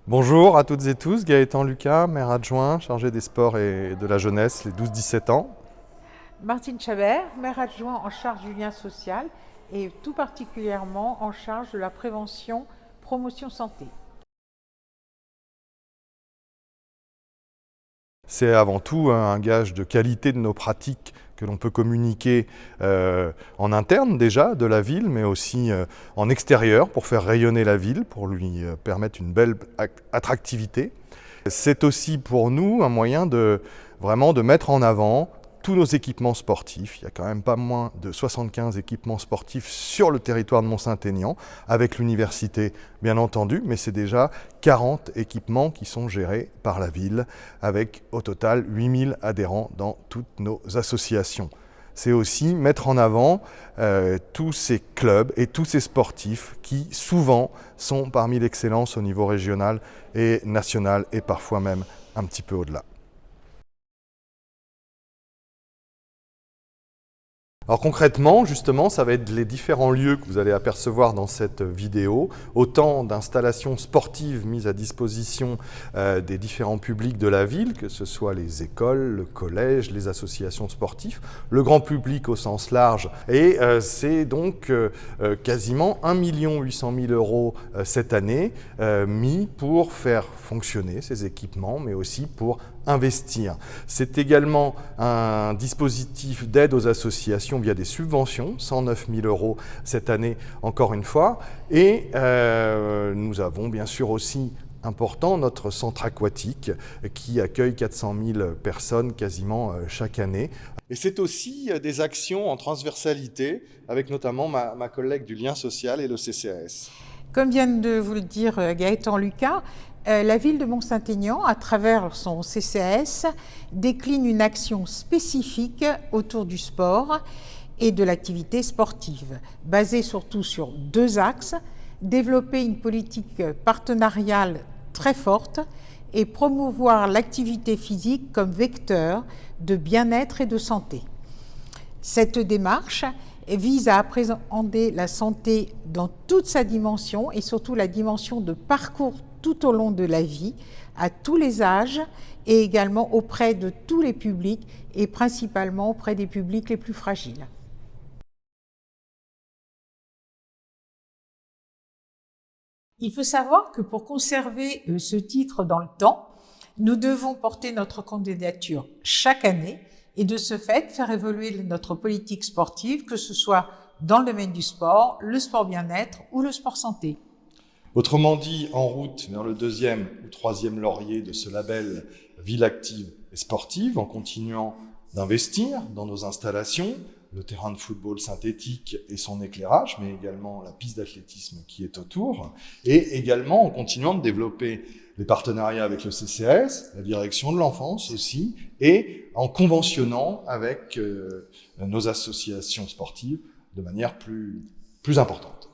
Bonjour à toutes et tous, Gaëtan Lucas, maire adjoint, chargé des sports et de la jeunesse, les 12-17 ans. Martine Chabert, maire adjoint en charge du lien social et tout particulièrement en charge de la prévention, promotion santé. C'est avant tout un gage de qualité de nos pratiques que l'on peut communiquer en interne déjà de la ville, mais aussi en extérieur pour faire rayonner la ville, pour lui permettre une belle attractivité. C'est aussi pour nous un moyen vraiment de mettre en avant tous nos équipements sportifs. Il y a quand même pas moins de 75 équipements sportifs sur le territoire de Mont-Saint-Aignan, avec l'université bien entendu, mais c'est déjà 40 équipements qui sont gérés par la ville, avec au total 8000 adhérents dans toutes nos associations. C'est aussi mettre en avant tous ces clubs et tous ces sportifs qui souvent sont parmi l'excellence au niveau régional et national et parfois même un petit peu au-delà. Alors concrètement, justement, ça va être les différents lieux que vous allez apercevoir dans cette vidéo, autant d'installations sportives mises à disposition des différents publics de la ville, que ce soit les écoles, le collège, les associations sportives, le grand public au sens large. Et c'est donc quasiment 1 800 000 € cette année mis pour faire fonctionner ces équipements, mais aussi pour investir. C'est également un dispositif d'aide aux associations via des subventions, 109 000 € cette année encore une fois. Et nous avons bien sûr aussi important notre centre aquatique qui accueille 400 000 personnes quasiment chaque année. Et c'est aussi des actions en transversalité avec notamment ma collègue du lien social et le CCAS. Comme vient de vous le dire Gaëtan Lucas, la ville de Mont-Saint-Aignan, à travers son CCAS, décline une action spécifique autour du sport et de l'activité sportive, basée surtout sur 2 axes: développer une politique partenariale très forte et promouvoir l'activité physique comme vecteur de bien-être et de santé. Cette démarche vise à appréhender la santé dans toute sa dimension et surtout la dimension de parcours tout au long de la vie, à tous les âges et également auprès de tous les publics et principalement auprès des publics les plus fragiles. Il faut savoir que pour conserver ce titre dans le temps, nous devons porter notre candidature chaque année et de ce fait faire évoluer notre politique sportive, que ce soit dans le domaine du sport, le sport bien-être ou le sport santé. Autrement dit, en route vers le 2e ou 3e laurier de ce label Ville active et sportive, en continuant d'investir dans nos installations, le terrain de football synthétique et son éclairage, mais également la piste d'athlétisme qui est autour, et également en continuant de développer les partenariats avec le CCAS, la direction de l'enfance aussi, et en conventionnant avec nos associations sportives de manière plus importante.